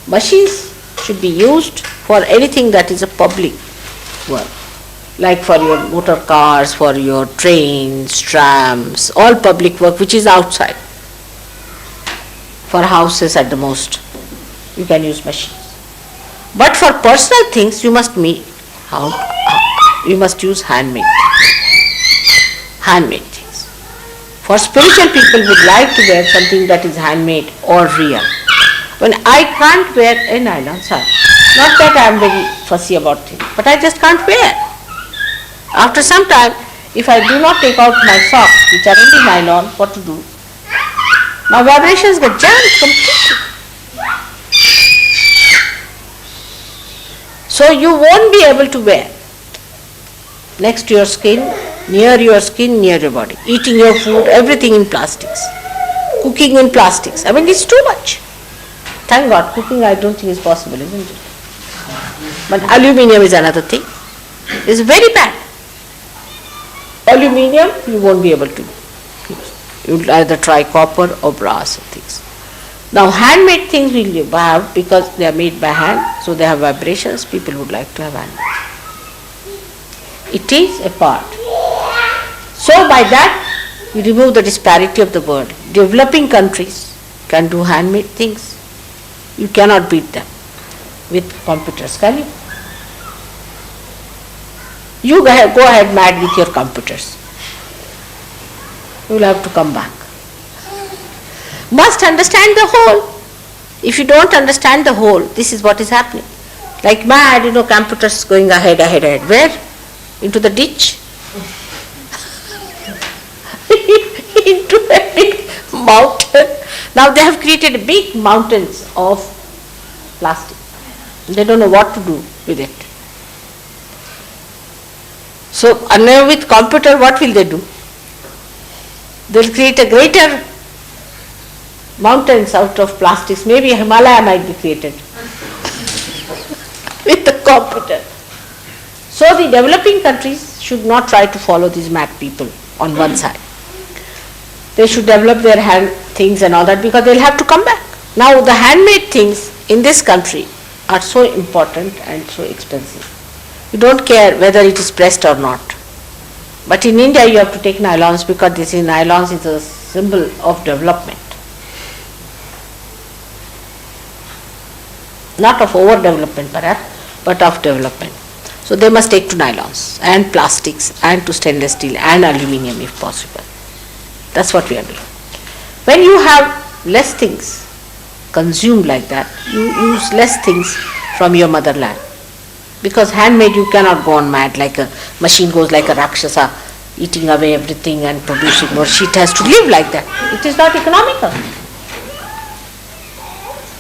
Machines should be used for anything that is a public work, like for your motor cars, for your trains, trams, all public work which is outside. For houses at the most, you can use machines. But for personal things, you must you must use handmade things. For spiritual people would like to wear something that is handmade or real. When I can't wear a nylon sari, not that I am very fussy about it, but I just can't wear. After some time, if I do not take out my socks, which are only nylon, what to do? My vibrations get jammed completely. So you won't be able to wear next to your skin, near your body, eating your food, everything in plastics, cooking in plastics. I mean, it's too much. Thank God, cooking I don't think is possible, isn't it? But aluminium is another thing. It's very bad. Aluminium you won't be able to use. You will either try copper or brass and things. Now handmade things will have, because they are made by hand, so they have vibrations. People would like to have handmade. It is a part. So by that you remove the disparity of the world. Developing countries can do handmade things. You cannot beat them with computers, can you? You go ahead mad with your computers. You will have to come back. Must understand the whole. If you don't understand the whole, this is what is happening. Like mad, computers going ahead. Where? Into the ditch? Into a big mountain. Now they have created big mountains of plastic. They don't know what to do with it. So, and with computer, what will they do? They'll create a greater mountains out of plastics. Maybe Himalaya might be created with the computer. So the developing countries should not try to follow these mad people on one side. They should develop their hand things and all that, because they'll have to come back. Now the handmade things in this country are so important and so expensive. You don't care whether it is pressed or not. But in India you have to take nylons, because nylons is a symbol of development. Not of overdevelopment perhaps, but of development. So they must take to nylons and plastics and to stainless steel and aluminium if possible. That's what we are doing. When you have less things consumed like that, you use less things from your motherland. Because handmade you cannot go on mad, like a machine goes like a Rakshasa, eating away everything and producing more. It has to live like that. It is not economical.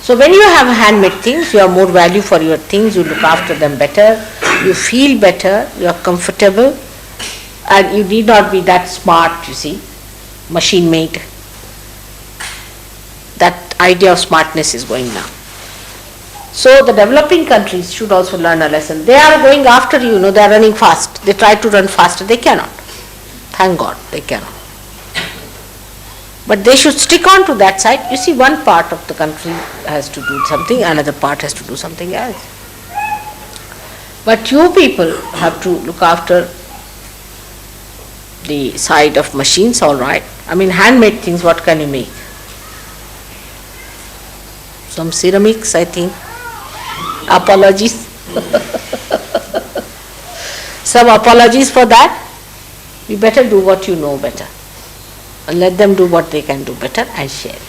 So when you have handmade things, you have more value for your things, you look after them better, you feel better, you are comfortable, and you need not be that smart, you see, machine made. That idea of smartness is going now. So the developing countries should also learn a lesson. They are going after you, they are running fast. They try to run faster, they cannot. Thank God, they cannot. But they should stick on to that side. You see, one part of the country has to do something, another part has to do something else. But you people have to look after the side of machines, all right. I mean, handmade things, what can you make? Some ceramics, I think. Apologies. Some apologies for that. You better do what you know better. And let them do what they can do better and share it.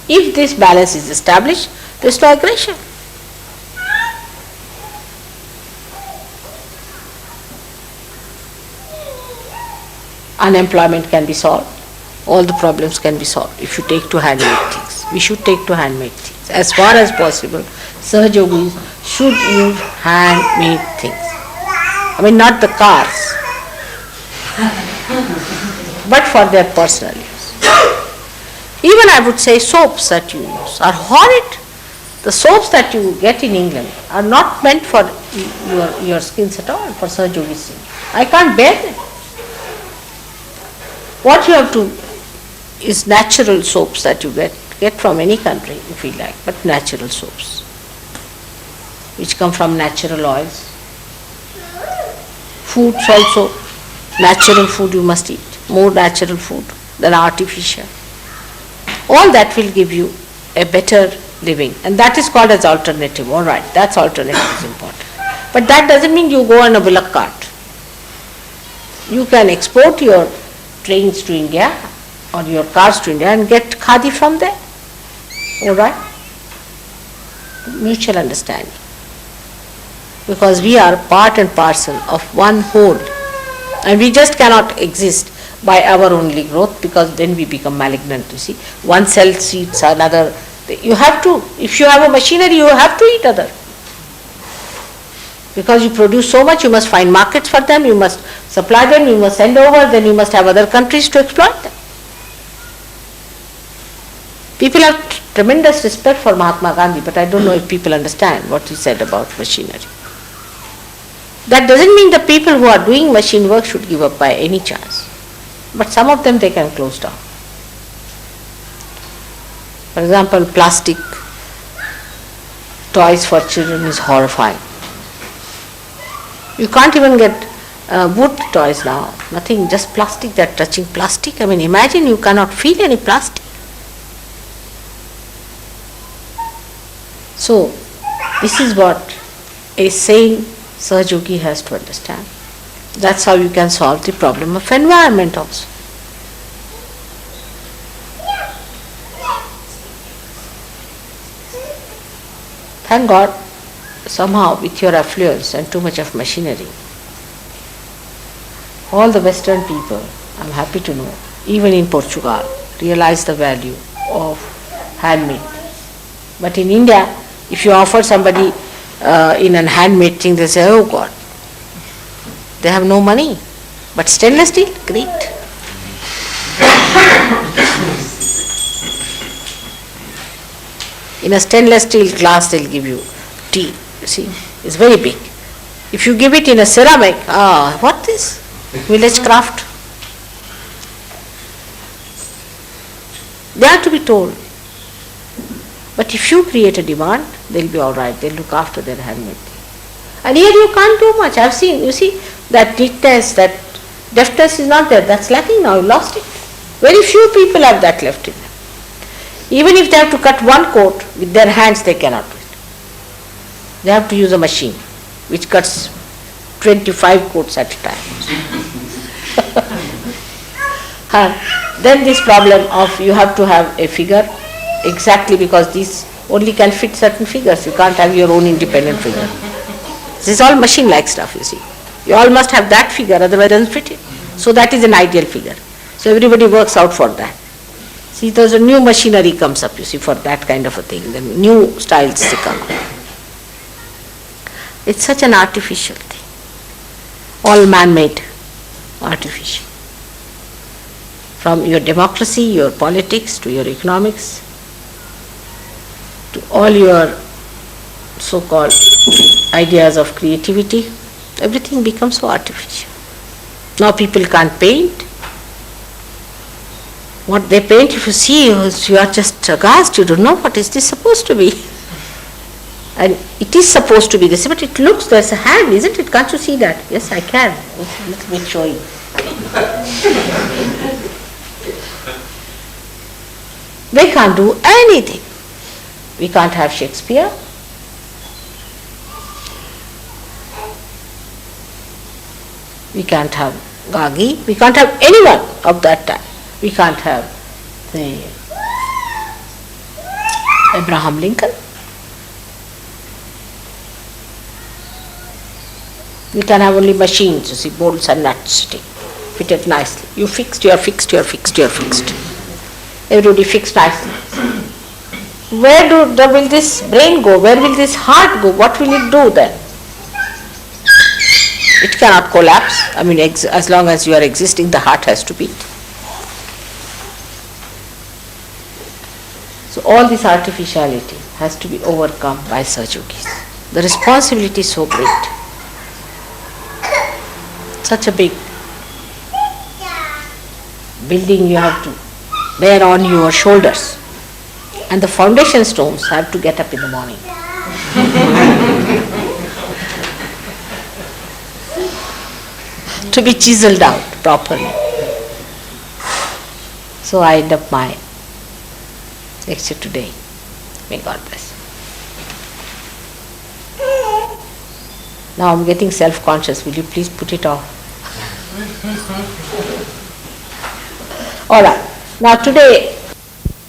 If this balance is established, there is no aggression. Unemployment can be solved. All the problems can be solved if you take to handmade things. We should take to handmade things. As far as possible, Sahaja Yogis should use handmade things. I mean, not the cars, but for their personal use. Even I would say soaps that you use are horrid. The soaps that you get in England are not meant for your skins at all, for Sahaja Yogi's skin. I can't bear them. What you have to is natural soaps that you get from any country if you like, but natural soaps. which come from natural oils. Foods also, natural food you must eat, more natural food than artificial. All that will give you a better living, and that is called as alternative. All right, that's alternative is important. But that doesn't mean you go on a bullock cart. You can export your trains to India or your cars to India and get khadi from there. All right? Mutual understanding. Because we are part and parcel of one whole, and we just cannot exist by our only growth, because then we become malignant. You see, one cell eats another. You have to, if you have a machinery, you have to eat other. Because you produce so much, you must find markets for them, you must supply them, you must send over, then you must have other countries to exploit them. People have tremendous respect for Mahatma Gandhi, but I don't know if people understand what he said about machinery. That doesn't mean the people who are doing machine work should give up by any chance. But some of them they can close down. For example, plastic toys for children is horrifying. You can't even get wood toys now. Nothing, just plastic, they're touching plastic. I mean, imagine you cannot feel any plastic. So, this is what a sane Sahaja Yogi has to understand. That's how you can solve the problem of environment also. Thank God, somehow with your affluence and too much of machinery, all the Western people, I'm happy to know, even in Portugal, realize the value of handmade. But in India, if you offer somebody in a handmade thing, they say, oh God, they have no money. But stainless steel, great. In a stainless steel glass, they'll give you tea. You see, it's very big. If you give it in a ceramic, what is village craft? They are to be told. But if you create a demand, they'll be all right. They'll look after their handmade thing. And here you can't do much. I've seen, you see, that neatness, that deftness is not there. That's lacking now. You lost it. Very few people have that left in them. Even if they have to cut one coat with their hands, they cannot do it. They have to use a machine which cuts 25 coats at a time. Then this problem of you have to have a figure, exactly, because these only can fit certain figures. You can't have your own independent figure. This is all machine-like stuff, you see. You all must have that figure, otherwise it doesn't fit in. So that is an ideal figure. So everybody works out for that. See, there's a new machinery comes up, you see, for that kind of a thing. Then new styles come up. It's such an artificial thing. All man-made, artificial. From your democracy, your politics, to your economics, to all your so-called ideas of creativity, everything becomes so artificial. Now people can't paint. What they paint, if you see, you are just aghast, you don't know what is this supposed to be. And it is supposed to be this, but it looks, there's a hand, isn't it? Can't you see that? Yes, I can. It's a little bit showing. They can't do anything. We can't have Shakespeare. We can't have Gagi. We can't have anyone of that time. We can't have the Abraham Lincoln. We can have only machines, you see, bolts and nuts sitting, fitted nicely. You fixed, you are fixed, you are fixed, you are fixed. Everybody fixed nicely. Where will this brain go? Where will this heart go? What will it do then? It cannot collapse. I mean, as long as you are existing, the heart has to beat. So all this artificiality has to be overcome by Sahaja Yogis. The responsibility is so great. Such a big building you have to bear on your shoulders. And the foundation stones have to get up in the morning. to be chiseled out properly. So I end up my lecture today. May God bless. Now I'm getting self-conscious. Will you please put it off? All right. Now today